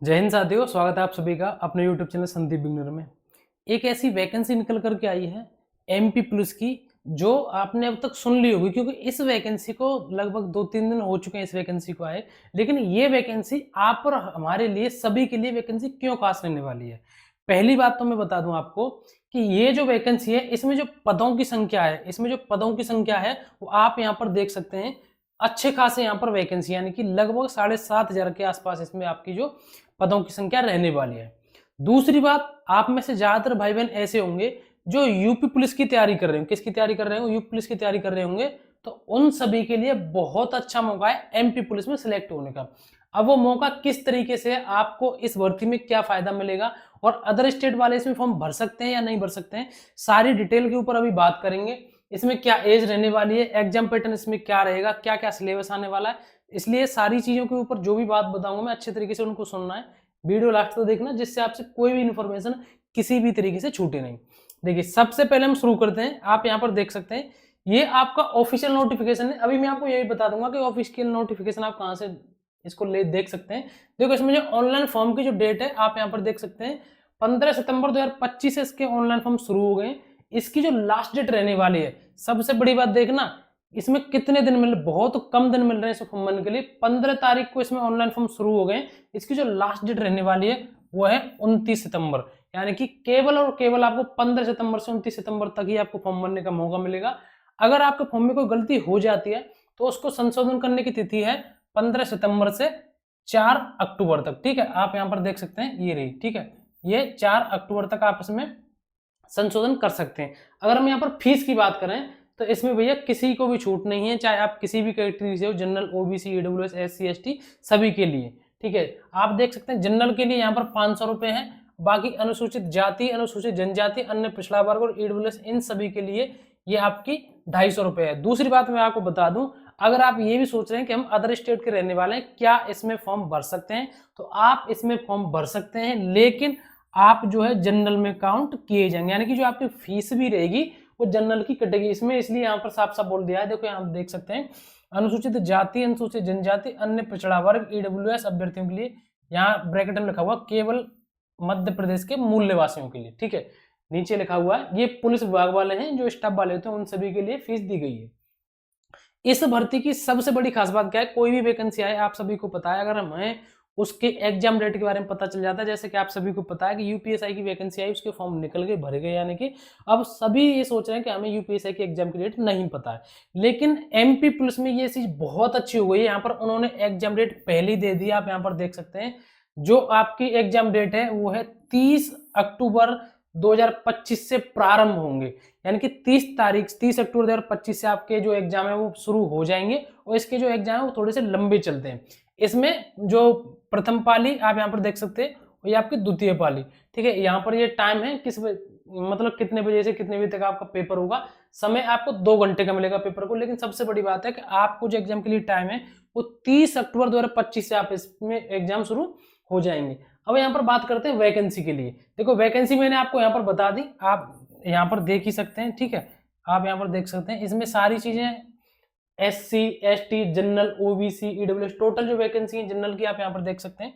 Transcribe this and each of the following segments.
जय हिंद साथियों, स्वागत है आप सभी का अपने यूट्यूब चैनल संदीप बिगनर में। एक ऐसी वैकेंसी निकल करके आई है एमपी पुलिस की, जो आपने अब तक सुन ली होगी, क्योंकि इस वैकेंसी को लगभग 2-3 दिन हो चुके हैं इस वैकेंसी को आए। लेकिन ये वैकेंसी आप और हमारे लिए, सभी के लिए वैकेंसी क्यों खास रहने वाली है। पहली बात तो मैं बता दूं आपको कि ये जो वैकेंसी है, इसमें जो पदों की संख्या है, वो आप यहाँ पर देख सकते हैं। अच्छे खासे यहाँ पर वैकेंसी, यानी कि लगभग 7,500 के आसपास इसमें आपकी जो पदों की संख्या रहने वाली है। दूसरी बात, आप में से ज्यादातर भाई बहन ऐसे होंगे जो यूपी पुलिस की तैयारी कर रहे होंगे। किसकी तैयारी कर रहे होंगे? यूपी पुलिस की तैयारी कर रहे होंगे। तो उन सभी के लिए बहुत अच्छा मौका है एमपी पुलिस में सिलेक्ट होने का। अब वो मौका किस तरीके से, आपको इस भर्ती में क्या फायदा मिलेगा और अदर स्टेट वाले इसमें फॉर्म भर सकते हैं या नहीं भर सकते हैं, सारी डिटेल के ऊपर अभी बात करेंगे। इसमें क्या एज रहने वाली है, एग्जाम पैटर्न इसमें क्या रहेगा, क्या क्या सिलेबस आने वाला है, इसलिए सारी चीजों के ऊपर जो भी बात बताऊंगा मैं अच्छे तरीके से उनको सुनना है। वीडियो लास्ट तक देखना, जिससे आपसे कोई भी इंफॉर्मेशन किसी भी तरीके से छूटे नहीं। देखिए, सबसे पहले हम शुरू करते हैं। आप यहाँ पर देख सकते हैं, ये आपका ऑफिशियल नोटिफिकेशन है। अभी मैं आपको यही बता दूंगा कि ऑफिशियल नोटिफिकेशन आप कहाँ से इसको ले देख सकते हैं। देखो, इसमें जो ऑनलाइन फॉर्म की जो डेट है, आप यहाँ पर देख सकते हैं 15 सितंबर 2025 से इसके ऑनलाइन फॉर्म शुरू हो गए। इसकी जो लास्ट डेट रहने वाली है, सबसे बड़ी बात देखना, इसमें कितने दिन मिल, बहुत कम दिन मिल रहे हैं इस फॉर्म भरने के लिए। 15 तारीख को इसमें ऑनलाइन फॉर्म शुरू हो गए। इसकी जो लास्ट डेट रहने वाली है वो है 29 सितंबर, यानी कि केवल और केवल आपको 15 सितंबर से 29 सितंबर तक ही आपको फॉर्म भरने का मौका मिलेगा। अगर आपके फॉर्म में कोई गलती हो जाती है तो उसको संशोधन करने की तिथि है 15 सितंबर से 4 अक्टूबर तक। ठीक है, आप यहाँ पर देख सकते हैं, ये रही। ठीक है, ये 4 अक्टूबर तक आप इसमें संशोधन कर सकते हैं। अगर हम यहाँ पर फीस की बात करें तो इसमें भैया किसी को भी छूट नहीं है, चाहे आप किसी भी कैटेगरी से हो, general, OBC, EWS, SC, ST, सभी के लिए। ठीक है, आप देख सकते हैं जनरल के लिए यहाँ पर 500 रुपए है। बाकी अनुसूचित जाति, अनुसूचित जनजाति, अन्य पिछड़ा वर्ग और ईडब्ल्यूएस, इन सभी के लिए ये आपकी 250 रुपए है। दूसरी बात मैं आपको बता दूं, अगर आप ये भी सोच रहे हैं कि हम अदर स्टेट के रहने वाले हैं, क्या इसमें फॉर्म भर सकते हैं, तो आप इसमें फॉर्म भर सकते हैं, लेकिन आप जो है जनरल में काउंट किए जाएंगे, यानी कि जो आपकी फीस भी रहेगी वो जनरल की कटेगी इसमें। इसलिए यहाँ पर साफ साफ बोल दिया है। देखो, यहाँ आप देख सकते हैं, अनुसूचित जाति, अनुसूचित जनजाति, अन्य पिछड़ा वर्ग, ईडब्ल्यूएस अभ्यर्थियों के लिए, यहाँ ब्रैकेट में लिखा हुआ केवल मध्य प्रदेश के मूल निवासियों के लिए। ठीक है, नीचे लिखा हुआ है ये पुलिस विभाग वाले हैं, जो स्टाफ वाले होते हैं, उन सभी के लिए फीस दी गई है। इस भर्ती की सबसे बड़ी खास बात क्या है, कोई भी वैकेंसी आए, आप सभी को पता है, अगर हमें उसके एग्जाम डेट के बारे में पता चल जाता है, जैसे कि आप सभी को पता है कि यूपीएसआई की वैकेंसी आई, उसके फॉर्म निकल गए, भरे गए, यानी कि अब सभी ये सोच रहे हैं कि हमें यूपीएसआई की एग्जाम की डेट नहीं पता है। लेकिन एमपी पुलिस में ये चीज बहुत अच्छी हो गई है, यहाँ पर उन्होंने एग्जाम डेट पहले ही दे दी। आप यहाँ पर देख सकते हैं, जो आपकी एग्जाम डेट है वो है 30 अक्टूबर 2025 से प्रारंभ होंगे, यानी कि 30 अक्टूबर 2025 से आपके जो एग्जाम है वो शुरू हो जाएंगे, और इसके जो एग्जाम है वो थोड़े से लंबे चलते हैं। इसमें जो प्रथम पाली आप यहाँ पर देख सकते हैं, ये आपकी द्वितीय पाली। ठीक है, यहाँ पर ये टाइम है मतलब कितने बजे से कितने बजे तक आपका पेपर होगा। समय आपको 2 घंटे का मिलेगा पेपर को। लेकिन सबसे बड़ी बात है कि आपको जो एग्जाम के लिए टाइम है वो 30 अक्टूबर 2025 से आप इसमें एग्जाम शुरू हो जाएंगे। अब यहाँ पर बात करते हैं वैकेंसी के लिए। देखो, वैकेंसी मैंने आपको यहाँ पर बता दी, आप यहाँ पर देख ही सकते हैं। ठीक है, आप यहाँ पर देख सकते हैं, इसमें सारी चीजें SC, ST, general, OBC, EWS, total जो वैकेंसी है जनरल की, आप यहाँ पर देख सकते हैं।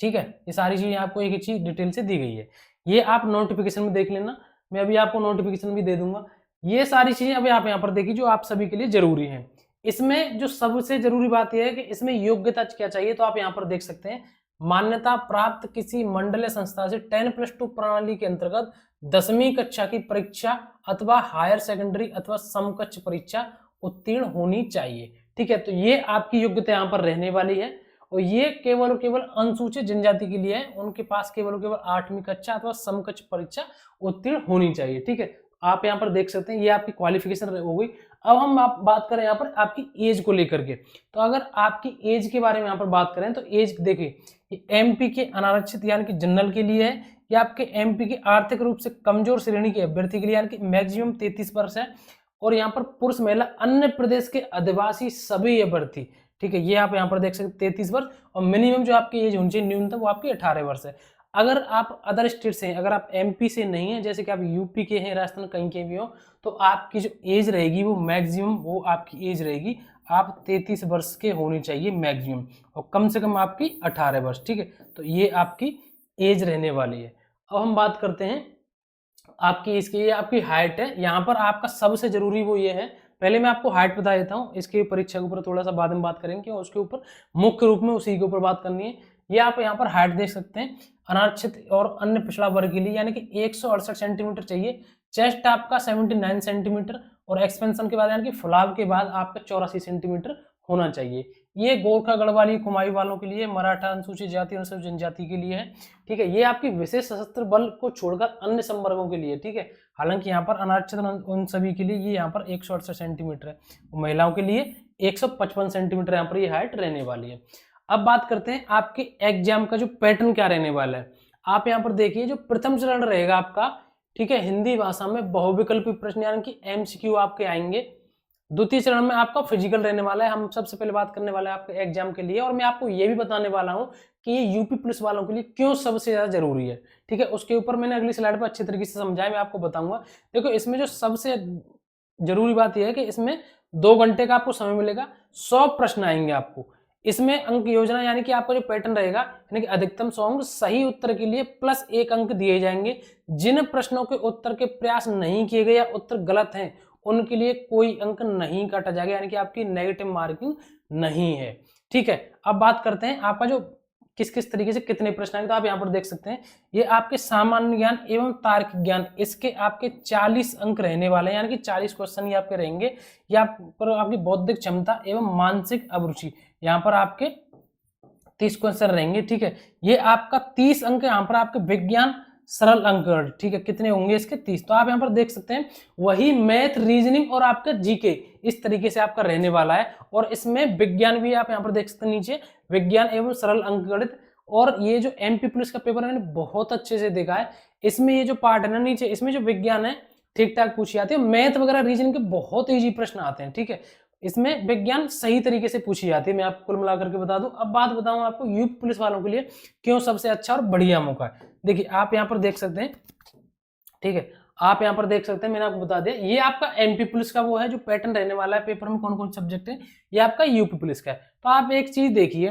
ठीक है, ये सारी चीजें आपको एक एक चीज डिटेल से दी गई है, ये आप नोटिफिकेशन में देख लेना। मैं अभी आपको नोटिफिकेशन भी दे दूंगा। ये सारी चीजें अभी आप यहाँ पर देखिए, जो आप सभी के लिए जरूरी है। इसमें जो सबसे जरूरी बात यह है कि इसमें योग्यता क्या चाहिए, तो आप यहाँ पर देख सकते हैं, मान्यता प्राप्त किसी मंडलीय संस्था से 10+2 प्रणाली के अंतर्गत 10वीं कक्षा की परीक्षा अथवा हायर सेकेंडरी अथवा समकक्ष परीक्षा उत्तीर्ण होनी चाहिए। ठीक है, तो ये आपकी योग्यता यहाँ पर रहने वाली है, और ये केवल और केवल अनुसूचित जनजाति के लिए है, उनके पास केवल और केवल 8वीं कक्षा अथवा समकक्ष परीक्षा उत्तीर्ण होनी चाहिए। ठीक है, आप यहाँ पर देख सकते हैं, ये आपकी क्वालिफिकेशन हो गई। अब हम बात करें यहाँ पर आपकी एज को लेकर के, तो अगर आपकी एज के बारे में यहाँ पर बात करें तो एज देखिए, एमपी के अनारक्षित यानी कि जनरल के लिए है, या आपके एमपी के आर्थिक रूप से कमजोर श्रेणी के अभ्यर्थी के लिए, यानी कि मैक्सिमम 33 वर्ष है। और यहाँ पर पुरुष, महिला, अन्य प्रदेश के आदिवासी सभी अभ्यर्थी। ठीक है, ये आप यहाँ पर देख सकते 33 वर्ष, और मिनिमम जो आपकी एज होनी चाहिए न्यूनतम, वो आपकी 18 वर्ष है। अगर आप अदर स्टेट से हैं, अगर आप एमपी से नहीं है, जैसे कि आप यूपी के हैं, राजस्थान कहीं के भी हो, तो आपकी जो एज रहेगी वो मैक्सिमम वो आपकी एज रहेगी आप 33 वर्ष के होने चाहिए मैक्सिमम, और कम से कम आपकी 18 वर्ष। ठीक है, तो ये आपकी एज रहने वाली है। अब हम बात करते हैं आपकी इसकी, ये आपकी हाइट है। यहाँ पर आपका सबसे जरूरी वो ये है, पहले मैं आपको हाइट बता देता हूँ, इसके परीक्षा के ऊपर थोड़ा सा बाद में बात करेंगे, क्यों उसके ऊपर मुख्य रूप में उसी के ऊपर बात करनी है। ये आप यहाँ पर हाइट देख सकते हैं, अनारक्षित और अन्य पिछड़ा वर्ग के लिए यानी कि 168 सेंटीमीटर चाहिए। चेस्ट आपका 79 सेंटीमीटर, और एक्सपेंशन के बाद यानी कि फुलाव के बाद आपका 84 सेंटीमीटर होना चाहिए। ये गोरखा गढ़वाली कुमाऊं वालों के लिए, मराठा अनुसूचित जाति अनुसूचित जनजाति के लिए है। ठीक है, ये आपकी विशेष सशस्त्र बल को छोड़कर अन्य संवर्गों के लिए। ठीक है, हालांकि यहाँ पर अनारक्षित उन सभी के लिए ये यहाँ पर 168 सेंटीमीटर है, महिलाओं के लिए 155 सेंटीमीटर यहाँ पर ये हाइट रहने वाली है। अब बात करते हैं आपके एग्जाम का जो पैटर्न क्या रहने वाला है। आप यहाँ पर देखिए, जो प्रथम चरण रहेगा आपका, ठीक है, हिंदी भाषा में बहुविकल्पी प्रश्न यानी कि एमसीक्यू आपके आएंगे। द्वितीय चरण में आपका फिजिकल रहने वाला है। हम सबसे पहले बात करने वाले हैं आपके एग्जाम के लिए, और मैं आपको ये भी बताने वाला हूँ कि ये यूपी पुलिस वालों के लिए क्यों सबसे ज्यादा जरूरी है। ठीक है, उसके ऊपर मैंने अगली स्लाइड पर अच्छे तरीके से समझाया, मैं आपको बताऊंगा। देखो, इसमें जो सबसे जरूरी बात यह है कि इसमें 2 घंटे का आपको समय मिलेगा, 100 प्रश्न आएंगे आपको। इसमें अंक योजना यानी कि आपका जो पैटर्न रहेगा, यानी कि अधिकतम 100 अंक सही उत्तर के लिए प्लस 1 अंक दिए जाएंगे। जिन प्रश्नों के उत्तर के प्रयास नहीं किए गए या उत्तर गलत हैं, उनके लिए कोई अंक नहीं काटा जाएगा, यानी कि आपकी नेगेटिव मार्किंग नहीं है। ठीक है, अब बात करते हैं आपका जो किस किस तरीके से कितने प्रश्न आएंगे। तो आप यहाँ पर देख सकते हैं, ये आपके सामान्य ज्ञान एवं तार्किक ज्ञान, इसके आपके 40 अंक रहने वाले हैं, यानी कि 40 क्वेश्चन ये आपके रहेंगे। या पर आपकी बौद्धिक क्षमता एवं मानसिक अभिरुचि, यहाँ पर आपके 30 क्वेश्चन रहेंगे। ठीक है, ये आपका 30 अंक यहाँ पर आपके विज्ञान सरल अंक। ठीक है, कितने होंगे इसके 30। तो आप यहाँ पर देख सकते हैं, वही मैथ, रीजनिंग और आपका जीके इस तरीके से आपका रहने वाला है। और इसमें विज्ञान भी आप यहाँ पर देख सकते हैं नीचे, विज्ञान एवं सरल अंकगणित। और ये जो एमपी पुलिस का पेपर मैंने बहुत अच्छे से देखा है, इसमें ये जो पार्ट है ना नीचे, इसमें जो विज्ञान है ठीक ठाक पूछी जाती है, मैथ वगैरह रीजनिंग के बहुत ईजी प्रश्न आते हैं। ठीक है, इसमें विज्ञान सही तरीके से पूछी जाती है, मैं आपको कुल मिलाकर के बता दूं। अब बात बताऊं आपको यूपी पुलिस वालों के लिए क्यों सबसे अच्छा और बढ़िया मौका है। देखिए, आप यहाँ पर देख सकते हैं, ठीक है, आप यहाँ पर देख सकते हैं, मैंने आपको बता दिया, ये आपका एमपी पुलिस का वो है जो पैटर्न रहने वाला है पेपर में, कौन कौन सब्जेक्ट है, ये आपका यूपी पुलिस का है। तो आप एक चीज देखिए,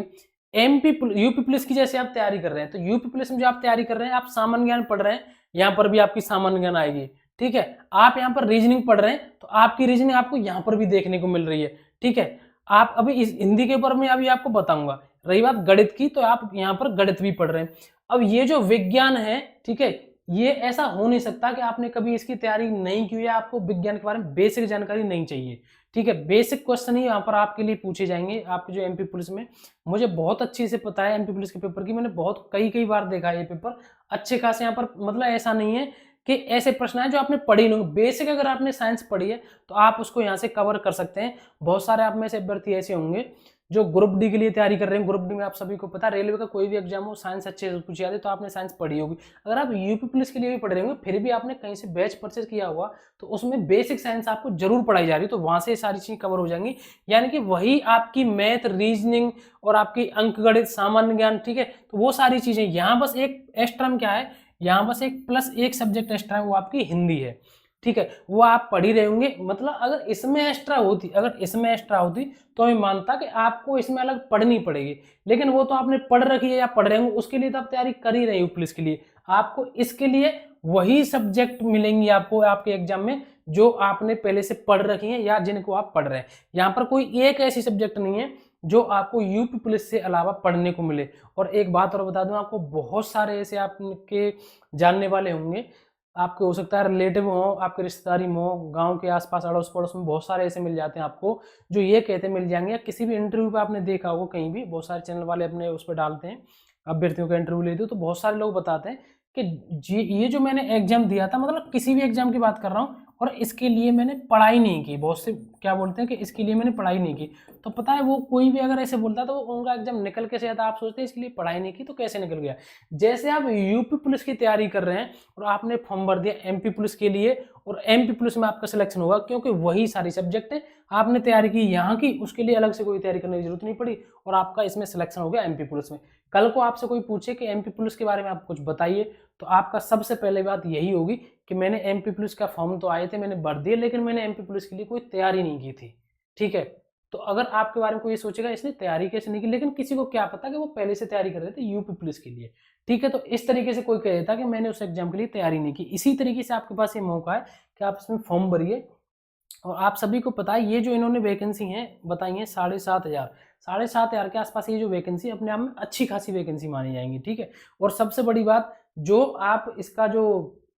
यूपी पुलिस की जैसे आप तैयारी कर रहे हैं, तो यूपी पुलिस में जो आप तैयारी कर रहे हैं, आप सामान्य ज्ञान पढ़ रहे हैं, यहाँ पर भी आपकी सामान्य ज्ञान आएगी। ठीक है, आप यहाँ पर रीजनिंग पढ़ रहे हैं, तो आपकी रीजनिंग आपको यहाँ पर भी देखने को मिल रही है। ठीक है, आप अभी इस हिंदी के ऊपर में अभी आपको बताऊंगा। रही बात गणित की, तो आप यहाँ पर गणित भी पढ़ रहे हैं। अब ये जो विज्ञान है, ठीक है, ये ऐसा हो नहीं सकता कि आपने कभी इसकी तैयारी नहीं की है, आपको विज्ञान के बारे में बेसिक जानकारी नहीं चाहिए। ठीक है, बेसिक क्वेश्चन ही यहाँ पर आपके लिए पूछे जाएंगे। आपके जो एमपी पुलिस में, मुझे बहुत अच्छी से पता है एमपी पुलिस के पेपर की, मैंने बहुत कई बार देखा है ये पेपर अच्छे खासे। यहाँ पर मतलब ऐसा नहीं है कि ऐसे प्रश्न है जो आपने पढ़ी नहीं, बेसिक अगर आपने साइंस पढ़ी है तो आप उसको यहाँ से कवर कर सकते हैं। बहुत सारे आप में से अभ्यर्थी ऐसे होंगे जो ग्रुप डी के लिए तैयारी कर रहे हैं। ग्रुप डी में आप सभी को पता है, रेलवे का कोई भी एग्जाम हो, साइंस अच्छे से पूछी जाती है, तो आपने साइंस पढ़ी होगी। अगर आप यूपी पुलिस के लिए भी पढ़ रहे होंगे, फिर भी आपने कहीं से बैच परचेज किया हुआ, तो उसमें बेसिक साइंस आपको जरूर पढ़ाई जा रही है, तो वहां से सारी चीजें कवर हो जाएंगी। यानी कि वही आपकी मैथ, रीजनिंग और आपकी अंकगणित, सामान्य ज्ञान, ठीक है, तो वो सारी चीजें यहाँ बस एक एक्स्ट्रा में क्या है, यहाँ बस एक प्लस एक सब्जेक्ट एक्स्ट्रा है, वो आपकी हिंदी है। ठीक है, वो आप पढ़ ही रहे होंगे। मतलब अगर इसमें एक्स्ट्रा होती तो मैं मानता कि आपको इसमें अलग पढ़नी पड़ेगी, लेकिन वो तो आपने पढ़ रखी है या पढ़ रहे होंगे, उसके लिए तो आप तैयारी कर ही रहे हो पुलिस के लिए। आपको इसके लिए वही सब्जेक्ट मिलेंगी आपको आपके एग्जाम में जो आपने पहले से पढ़ रखी है या जिनको आप पढ़ रहे हैं। यहाँ पर कोई एक ऐसी सब्जेक्ट नहीं है जो आपको यूपी पुलिस से अलावा पढ़ने को मिले। और एक बात और बता दूं आपको, बहुत सारे ऐसे आपके जानने वाले होंगे, आपके हो सकता है रिलेटिव हो, आपके रिश्तेदारी में हो, गांव के आसपास अड़ोस पड़ोस में बहुत सारे ऐसे मिल जाते हैं आपको जो ये कहते मिल जाएंगे, या किसी भी इंटरव्यू पे आपने देखा होगा कहीं भी, बहुत सारे चैनल वाले अपने उस पर डालते हैं, अभ्यर्थियों का इंटरव्यू लेते हो, तो बहुत सारे लोग बताते हैं कि जी ये जो मैंने एग्जाम दिया था, मतलब किसी भी एग्जाम की बात कर रहा हूँ, और इसके लिए मैंने पढ़ाई नहीं की। बहुत से क्या बोलते हैं कि इसके लिए मैंने पढ़ाई नहीं की, तो पता है वो कोई भी अगर ऐसे बोलता तो उनका एग्जाम निकल कैसे जाता। आप सोचते हैं इसके लिए पढ़ाई नहीं की तो कैसे निकल गया। जैसे आप यूपी पुलिस की तैयारी कर रहे हैं और आपने फॉर्म भर दिया एमपी पुलिस के लिए, और एमपी पुलिस में आपका सिलेक्शन होगा, क्योंकि वही सारी सब्जेक्ट है आपने तैयारी की यहाँ की, उसके लिए अलग से कोई तैयारी करने की जरूरत नहीं पड़ी, और आपका इसमें सिलेक्शन हो गया एमपी पुलिस में। कल को आपसे कोई पूछे कि एमपी पुलिस के बारे में आप कुछ बताइए, तो आपका सबसे पहले बात यही होगी कि मैंने एमपी पुलिस का फॉर्म तो आए थे, मैंने भर दिए, लेकिन मैंने एमपी पुलिस के लिए कोई तैयारी नहीं की थी। ठीक है, तो अगर आपके बारे में कोई ये सोचेगा इसने तैयारी कैसे नहीं की, लेकिन किसी को क्या पता कि वो पहले से तैयारी कर रहे थे यूपी पुलिस के लिए, ठीक है। तो इस तरीके से कोई कह देता कि मैंने उस एग्जाम के लिए तैयारी नहीं की। इसी तरीके से आपके पास ये मौका है कि आप इसमें फॉर्म भरिए। और आप सभी को पता है ये जो इन्होंने वैकेंसी हैं बताई हैं 7,500 के आसपास, ये जो वैकेंसी अपने आप में अच्छी खासी वैकेंसी मानी जाएंगी, ठीक है। और सबसे बड़ी बात जो आप इसका जो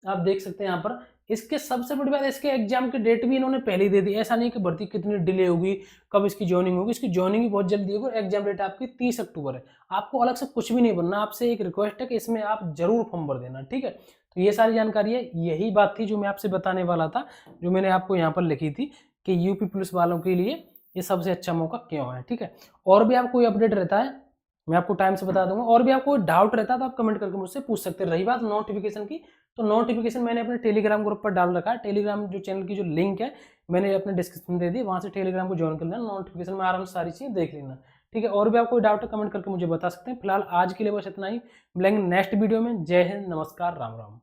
आप देख सकते हैं यहाँ पर, इसके सबसे बड़ी बात इसके एग्जाम की डेट भी इन्होंने पहले ही दे दी। ऐसा नहीं कि भर्ती कितनी डिले होगी, कब इसकी ज्वाइनिंग होगी, इसकी ज्वाइनिंग भी बहुत जल्दी होगी। एग्जाम डेट आपकी 30 अक्टूबर है। आपको अलग से कुछ भी नहीं बनना, आपसे एक रिक्वेस्ट है कि इसमें आप जरूर फॉर्म भर देना, ठीक है। तो ये सारी जानकारी है, यही बात थी जो मैं आपसे बताने वाला था, जो मैंने आपको यहाँ पर लिखी थी कि यूपी पुलिस वालों के लिए ये सबसे अच्छा मौका क्यों है, ठीक है। और भी आपको कोई अपडेट रहता है मैं आपको टाइम से बता दूंगा, और भी आपको कोई डाउट रहता है तो आप कमेंट करके मुझसे पूछ सकते हैं। रही बात नोटिफिकेशन की, तो नोटिफिकेशन मैंने अपने टेलीग्राम ग्रुप पर डाल रखा है। टेलीग्राम जो चैनल की जो लिंक है मैंने अपने डिस्क्रिप्शन में दे दी, वहां से टेलीग्राम को ज्वाइन कर लेना, नोटिफिकेशन में आराम से सारी चीजें देख लेना, ठीक है। और भी आपको कोई डाउट है कमेंट करके मुझे बता सकते हैं। फिलहाल आज के लिए बस इतना ही, मिलेंगे नेक्स्ट वीडियो में। जय हिंद, नमस्कार, राम राम।